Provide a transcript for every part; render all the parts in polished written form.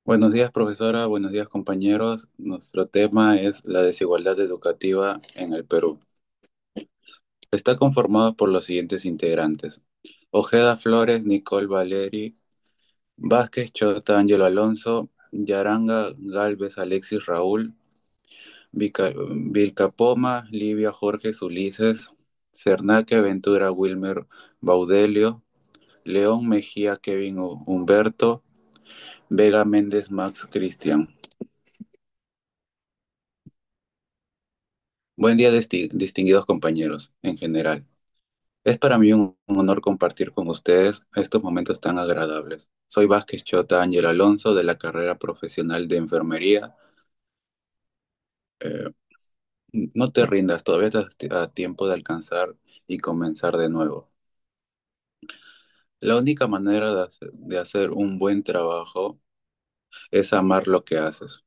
Buenos días, profesora. Buenos días, compañeros. Nuestro tema es la desigualdad educativa en el Perú. Está conformado por los siguientes integrantes: Ojeda Flores, Nicole Valeri, Vázquez Chota, Ángelo Alonso, Yaranga Galvez, Alexis Raúl, Vilcapoma, Livia Jorge Ulises, Cernaque Ventura Wilmer Baudelio, León Mejía Kevin Humberto, Vega Méndez Max Cristian. Buen día, distinguidos compañeros en general. Es para mí un honor compartir con ustedes estos momentos tan agradables. Soy Vázquez Chota Ángel Alonso de la carrera profesional de enfermería. Eh, no te rindas, todavía estás a tiempo de alcanzar y comenzar de nuevo. La única manera de hacer un buen trabajo es amar lo que haces.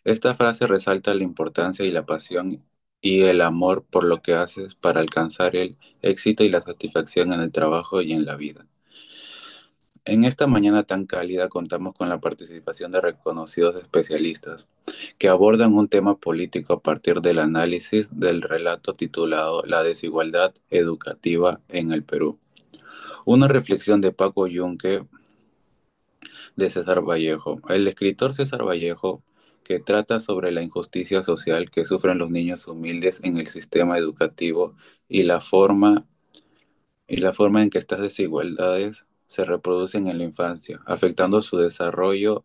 Esta frase resalta la importancia y la pasión y el amor por lo que haces para alcanzar el éxito y la satisfacción en el trabajo y en la vida. En esta mañana tan cálida contamos con la participación de reconocidos especialistas que abordan un tema político a partir del análisis del relato titulado La desigualdad educativa en el Perú. Una reflexión de Paco Yunque de César Vallejo. El escritor César Vallejo, que trata sobre la injusticia social que sufren los niños humildes en el sistema educativo y la forma en que estas desigualdades se reproducen en la infancia, afectando su desarrollo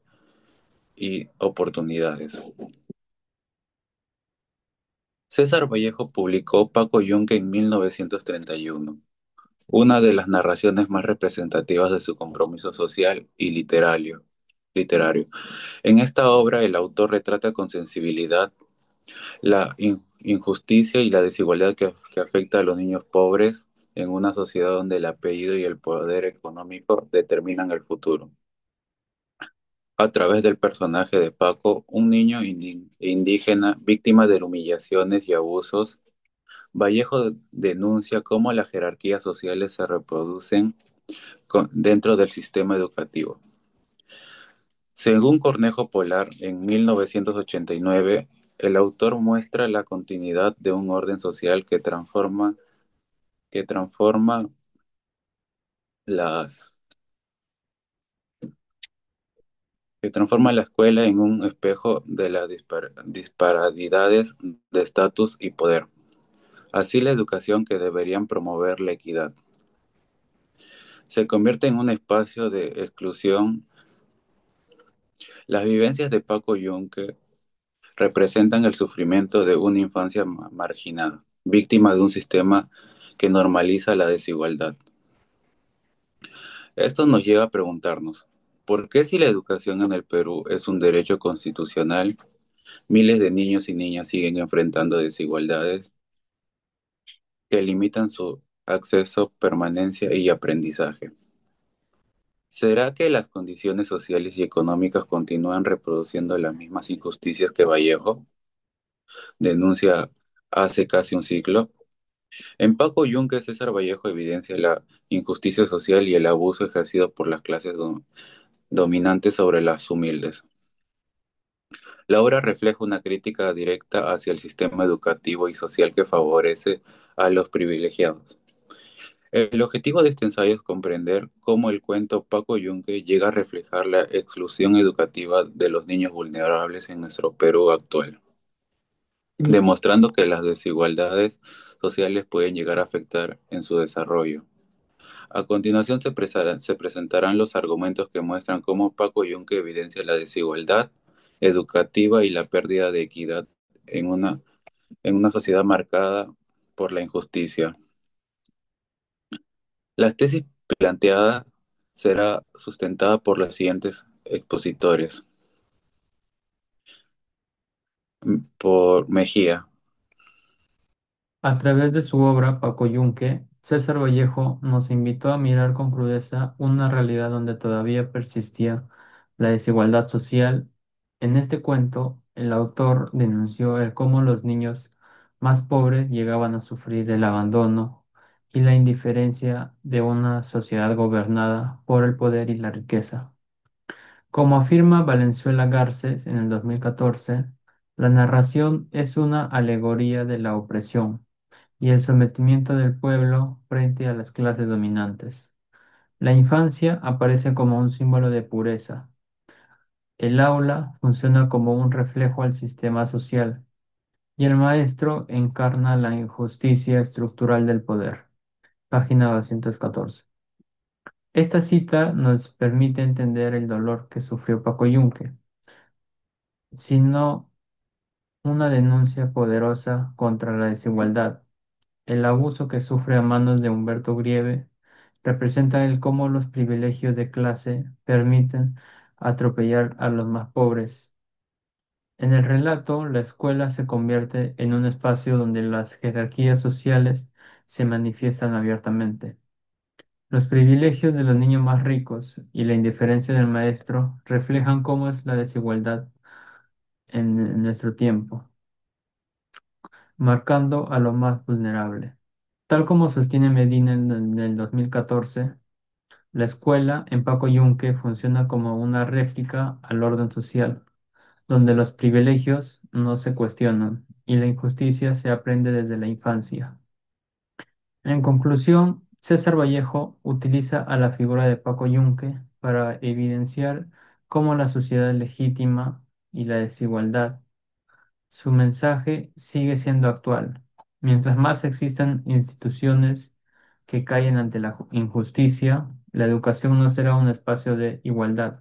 y oportunidades. César Vallejo publicó Paco Yunque en 1931, una de las narraciones más representativas de su compromiso social y literario. En esta obra, el autor retrata con sensibilidad la injusticia y la desigualdad que afecta a los niños pobres en una sociedad donde el apellido y el poder económico determinan el futuro. A través del personaje de Paco, un niño indígena víctima de humillaciones y abusos, Vallejo denuncia cómo las jerarquías sociales se reproducen dentro del sistema educativo. Según Cornejo Polar, en 1989, el autor muestra la continuidad de un orden social que transforma las, que transforma la escuela en un espejo de las disparidades de estatus y poder. Así la educación que deberían promover la equidad se convierte en un espacio de exclusión. Las vivencias de Paco Yunque representan el sufrimiento de una infancia marginada, víctima de un sistema que normaliza la desigualdad. Esto nos lleva a preguntarnos, ¿por qué si la educación en el Perú es un derecho constitucional, miles de niños y niñas siguen enfrentando desigualdades que limitan su acceso, permanencia y aprendizaje? ¿Será que las condiciones sociales y económicas continúan reproduciendo las mismas injusticias que Vallejo denuncia hace casi un siglo? En Paco Yunque, César Vallejo evidencia la injusticia social y el abuso ejercido por las clases dominantes sobre las humildes. La obra refleja una crítica directa hacia el sistema educativo y social que favorece a los privilegiados. El objetivo de este ensayo es comprender cómo el cuento Paco Yunque llega a reflejar la exclusión educativa de los niños vulnerables en nuestro Perú actual, demostrando que las desigualdades sociales pueden llegar a afectar en su desarrollo. A continuación se presentarán los argumentos que muestran cómo Paco Yunque evidencia la desigualdad educativa y la pérdida de equidad en una sociedad marcada por la injusticia. La tesis planteada será sustentada por los siguientes expositores. Por Mejía. A través de su obra Paco Yunque, César Vallejo nos invitó a mirar con crudeza una realidad donde todavía persistía la desigualdad social. En este cuento, el autor denunció el cómo los niños más pobres llegaban a sufrir el abandono y la indiferencia de una sociedad gobernada por el poder y la riqueza. Como afirma Valenzuela Garces en el 2014, la narración es una alegoría de la opresión y el sometimiento del pueblo frente a las clases dominantes. La infancia aparece como un símbolo de pureza. El aula funciona como un reflejo al sistema social y el maestro encarna la injusticia estructural del poder. Página 214. Esta cita nos permite entender el dolor que sufrió Paco Yunque, sino una denuncia poderosa contra la desigualdad. El abuso que sufre a manos de Humberto Grieve representa el cómo los privilegios de clase permiten atropellar a los más pobres. En el relato, la escuela se convierte en un espacio donde las jerarquías sociales se manifiestan abiertamente. Los privilegios de los niños más ricos y la indiferencia del maestro reflejan cómo es la desigualdad en nuestro tiempo, marcando a lo más vulnerable. Tal como sostiene Medina en el 2014, la escuela en Paco Yunque funciona como una réplica al orden social, donde los privilegios no se cuestionan y la injusticia se aprende desde la infancia. En conclusión, César Vallejo utiliza a la figura de Paco Yunque para evidenciar cómo la sociedad legítima y la desigualdad. Su mensaje sigue siendo actual. Mientras más existan instituciones que callen ante la injusticia, la educación no será un espacio de igualdad,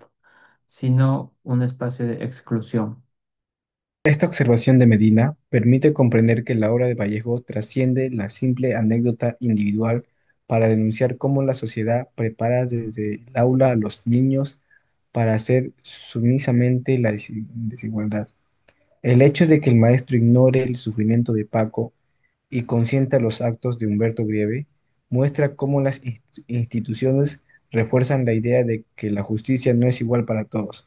sino un espacio de exclusión. Esta observación de Medina permite comprender que la obra de Vallejo trasciende la simple anécdota individual para denunciar cómo la sociedad prepara desde el aula a los niños para hacer sumisamente la desigualdad. El hecho de que el maestro ignore el sufrimiento de Paco y consienta los actos de Humberto Grieve muestra cómo las instituciones refuerzan la idea de que la justicia no es igual para todos.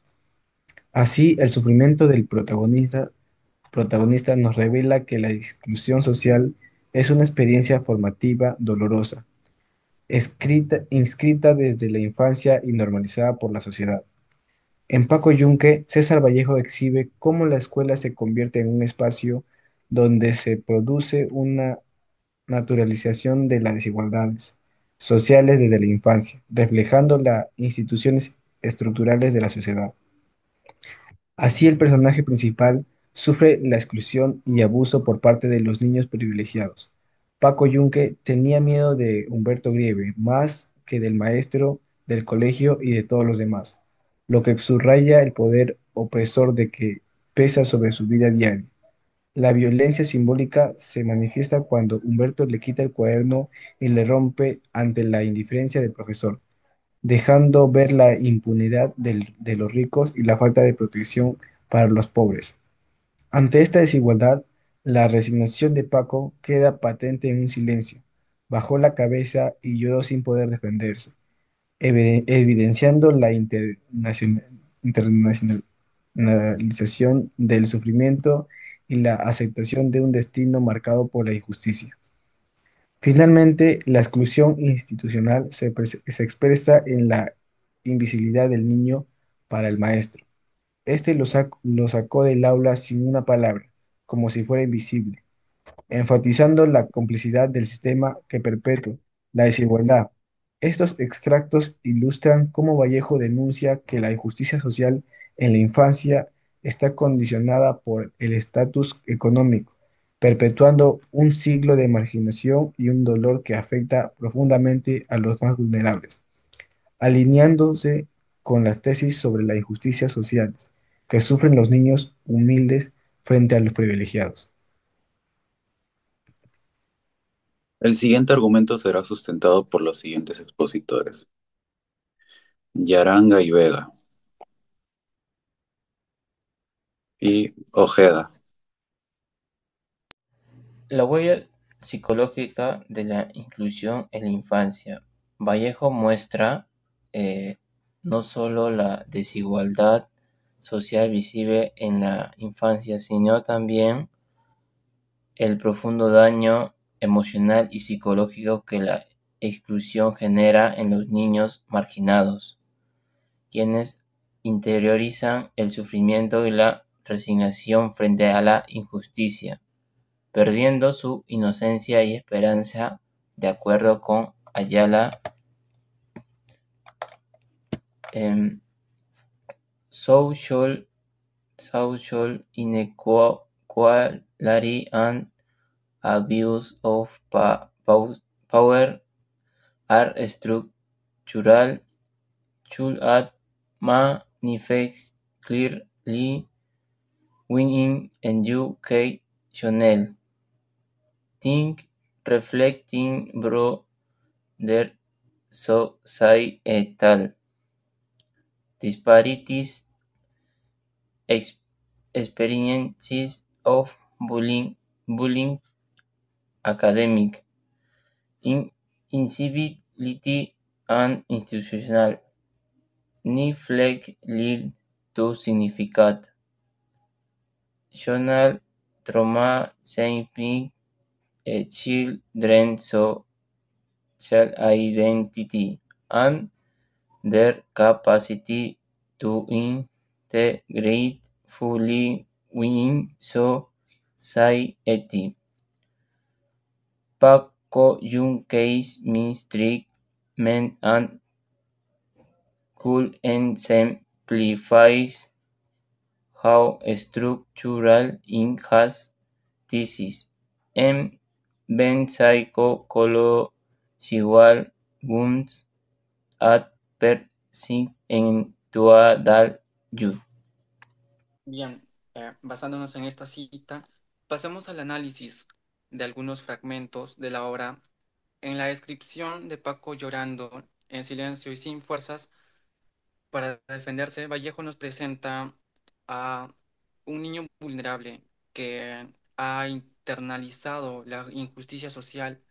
Así, el sufrimiento del protagonista nos revela que la exclusión social es una experiencia formativa dolorosa, inscrita desde la infancia y normalizada por la sociedad. En Paco Yunque, César Vallejo exhibe cómo la escuela se convierte en un espacio donde se produce una naturalización de las desigualdades sociales desde la infancia, reflejando las instituciones estructurales de la sociedad. Así, el personaje principal sufre la exclusión y abuso por parte de los niños privilegiados. Paco Yunque tenía miedo de Humberto Grieve más que del maestro, del colegio y de todos los demás, lo que subraya el poder opresor de que pesa sobre su vida diaria. La violencia simbólica se manifiesta cuando Humberto le quita el cuaderno y le rompe ante la indiferencia del profesor, dejando ver la impunidad de los ricos y la falta de protección para los pobres. Ante esta desigualdad, la resignación de Paco queda patente en un silencio. Bajó la cabeza y lloró sin poder defenderse, evidenciando la internacionalización del sufrimiento y la aceptación de un destino marcado por la injusticia. Finalmente, la exclusión institucional se expresa en la invisibilidad del niño para el maestro. Este lo sacó del aula sin una palabra, como si fuera invisible, enfatizando la complicidad del sistema que perpetúa la desigualdad. Estos extractos ilustran cómo Vallejo denuncia que la injusticia social en la infancia está condicionada por el estatus económico, perpetuando un siglo de marginación y un dolor que afecta profundamente a los más vulnerables, alineándose con las tesis sobre las injusticias sociales que sufren los niños humildes frente a los privilegiados. El siguiente argumento será sustentado por los siguientes expositores: Yaranga y Vega y Ojeda. La huella psicológica de la inclusión en la infancia. Vallejo muestra no solo la desigualdad social visible en la infancia, sino también el profundo daño emocional y psicológico que la exclusión genera en los niños marginados, quienes interiorizan el sufrimiento y la resignación frente a la injusticia, perdiendo su inocencia y esperanza. De acuerdo con Ayala, social inequality and abuse of power are structural, should manifest clearly within educational think, reflecting broader societal disparities, experiences of bullying, academic incivility, and institutional neglect lead to significant emotional trauma, shaping children's social identity and their capacity to integrate fully within society. Paco Junque's mistreatment and could exemplifies how structural injustices and psychological wounds are persist into adulthood. Bien, basándonos en esta cita, pasemos al análisis de algunos fragmentos de la obra. En la descripción de Paco llorando en silencio y sin fuerzas para defenderse, Vallejo nos presenta a un niño vulnerable que ha internalizado la injusticia social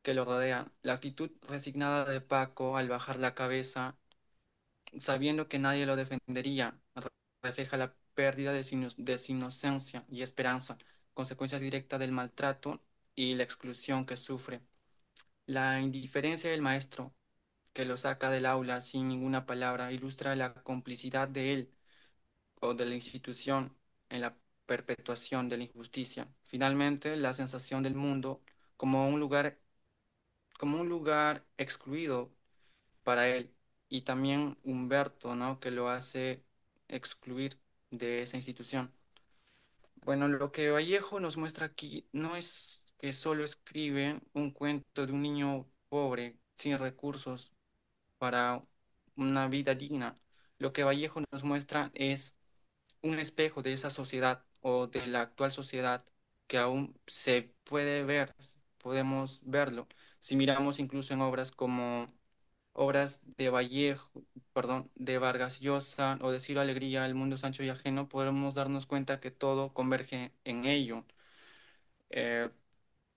que lo rodea. La actitud resignada de Paco al bajar la cabeza, sabiendo que nadie lo defendería, refleja la pérdida de su inocencia y esperanza, consecuencias directas del maltrato y la exclusión que sufre. La indiferencia del maestro, que lo saca del aula sin ninguna palabra, ilustra la complicidad de él o de la institución en la perpetuación de la injusticia. Finalmente, la sensación del mundo como un lugar excluido para él. Y también Humberto, ¿no? Que lo hace excluir de esa institución. Bueno, lo que Vallejo nos muestra aquí no es que solo escribe un cuento de un niño pobre, sin recursos para una vida digna. Lo que Vallejo nos muestra es un espejo de esa sociedad o de la actual sociedad que aún se puede ver, podemos verlo. Si miramos incluso en obras como obras de Vallejo, perdón, de Vargas Llosa o de Ciro Alegría, El mundo es ancho y ajeno, podemos darnos cuenta que todo converge en ello. Eh,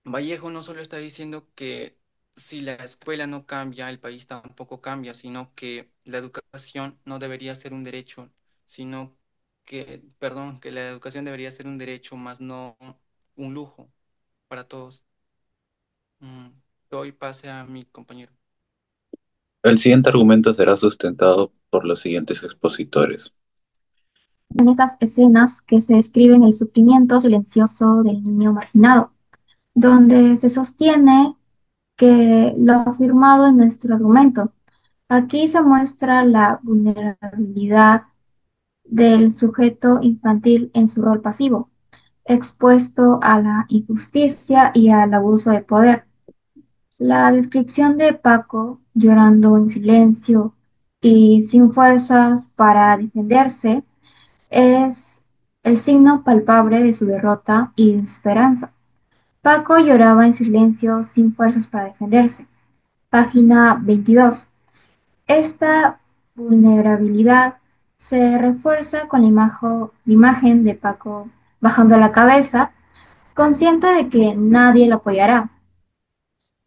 Vallejo no solo está diciendo que si la escuela no cambia, el país tampoco cambia, sino que la educación no debería ser un derecho, sino que, perdón, que la educación debería ser un derecho, más no un lujo para todos. Mm, Doy pase a mi compañero. El siguiente argumento será sustentado por los siguientes expositores. En estas escenas que se describen el sufrimiento silencioso del niño marginado, donde se sostiene que lo afirmado en nuestro argumento. Aquí se muestra la vulnerabilidad del sujeto infantil en su rol pasivo, expuesto a la injusticia y al abuso de poder. La descripción de Paco llorando en silencio y sin fuerzas para defenderse es el signo palpable de su derrota y desesperanza. Paco lloraba en silencio sin fuerzas para defenderse. Página 22. Esta vulnerabilidad se refuerza con la imagen de Paco bajando la cabeza, consciente de que nadie lo apoyará.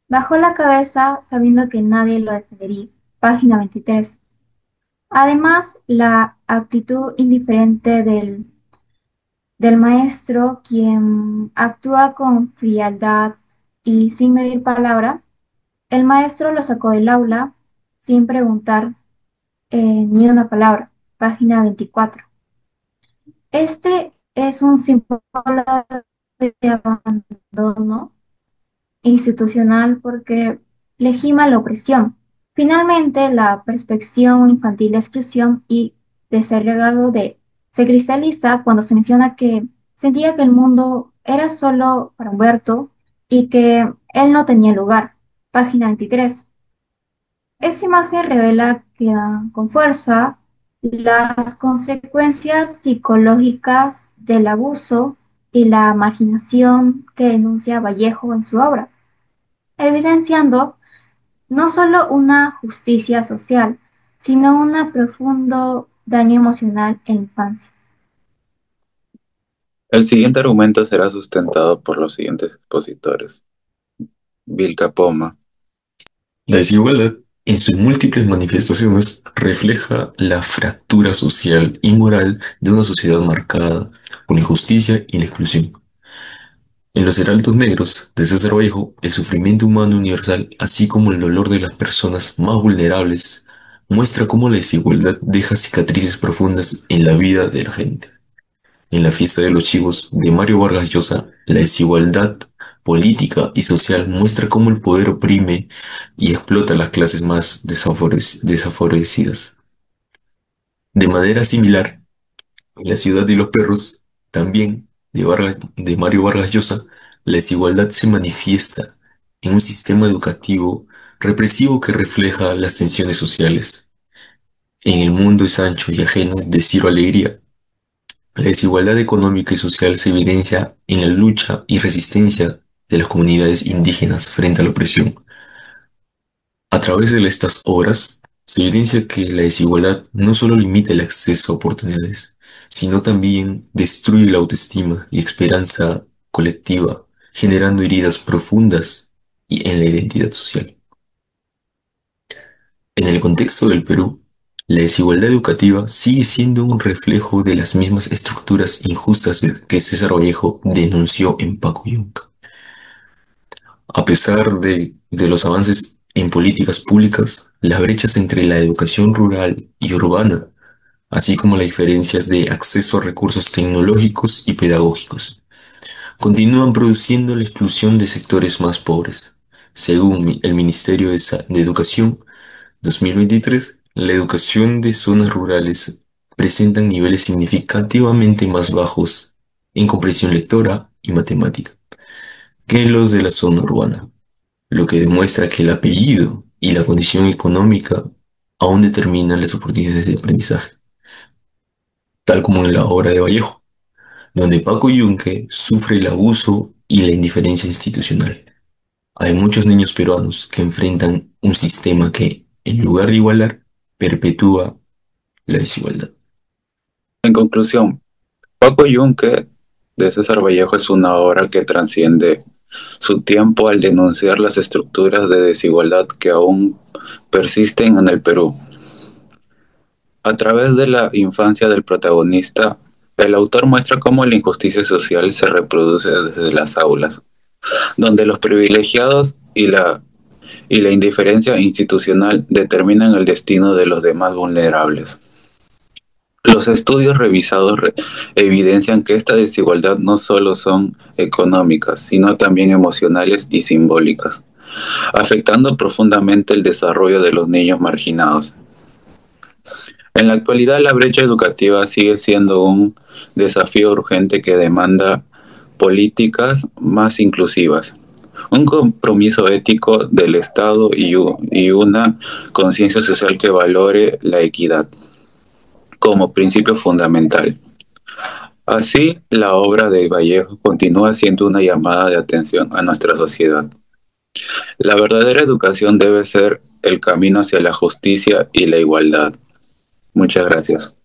Bajó la cabeza sabiendo que nadie lo defendería. Página 23. Además, la actitud indiferente del maestro, quien actúa con frialdad y sin medir palabra. El maestro lo sacó del aula sin preguntar ni una palabra. página 24. Este es un símbolo de abandono institucional porque legima la opresión. Finalmente, la perspectiva infantil de exclusión y de segregado se cristaliza cuando se menciona que sentía que el mundo era solo para Humberto y que él no tenía lugar. Página 23. Esta imagen revela con fuerza las consecuencias psicológicas del abuso y la marginación que denuncia Vallejo en su obra, evidenciando no solo una justicia social, sino un profundo daño emocional en la infancia. El siguiente argumento será sustentado por los siguientes expositores. Vilca Poma. La desigualdad, en sus múltiples manifestaciones, refleja la fractura social y moral de una sociedad marcada por la injusticia y la exclusión. En Los Heraldos Negros de César Vallejo, el sufrimiento humano universal, así como el dolor de las personas más vulnerables, muestra cómo la desigualdad deja cicatrices profundas en la vida de la gente. En La fiesta de los chivos de Mario Vargas Llosa, la desigualdad política y social muestra cómo el poder oprime y explota a las clases más desfavorecidas. De manera similar, en La ciudad de los perros, también de Mario Vargas Llosa, la desigualdad se manifiesta en un sistema educativo represivo que refleja las tensiones sociales. En El mundo es ancho y ajeno de Ciro Alegría, la desigualdad económica y social se evidencia en la lucha y resistencia de las comunidades indígenas frente a la opresión. A través de estas obras, se evidencia que la desigualdad no solo limita el acceso a oportunidades, sino también destruye la autoestima y esperanza colectiva, generando heridas profundas en la identidad social. En el contexto del Perú, la desigualdad educativa sigue siendo un reflejo de las mismas estructuras injustas que César Vallejo denunció en Paco Yunca. A pesar de los avances en políticas públicas, las brechas entre la educación rural y urbana, así como las diferencias de acceso a recursos tecnológicos y pedagógicos, continúan produciendo la exclusión de sectores más pobres. Según el Ministerio de Educación, 2023, la educación de zonas rurales presentan niveles significativamente más bajos en comprensión lectora y matemática que los de la zona urbana, lo que demuestra que el apellido y la condición económica aún determinan las oportunidades de aprendizaje, tal como en la obra de Vallejo, donde Paco Yunque sufre el abuso y la indiferencia institucional. Hay muchos niños peruanos que enfrentan un sistema que, en lugar de igualar, perpetúa la desigualdad. En conclusión, Paco Yunque de César Vallejo es una obra que trasciende su tiempo al denunciar las estructuras de desigualdad que aún persisten en el Perú. A través de la infancia del protagonista, el autor muestra cómo la injusticia social se reproduce desde las aulas, donde los privilegiados y la indiferencia institucional determinan el destino de los demás vulnerables. Los estudios revisados evidencian que esta desigualdad no solo son económicas, sino también emocionales y simbólicas, afectando profundamente el desarrollo de los niños marginados. En la actualidad, la brecha educativa sigue siendo un desafío urgente que demanda políticas más inclusivas, un compromiso ético del Estado y una conciencia social que valore la equidad como principio fundamental. Así, la obra de Vallejo continúa siendo una llamada de atención a nuestra sociedad. La verdadera educación debe ser el camino hacia la justicia y la igualdad. Muchas gracias.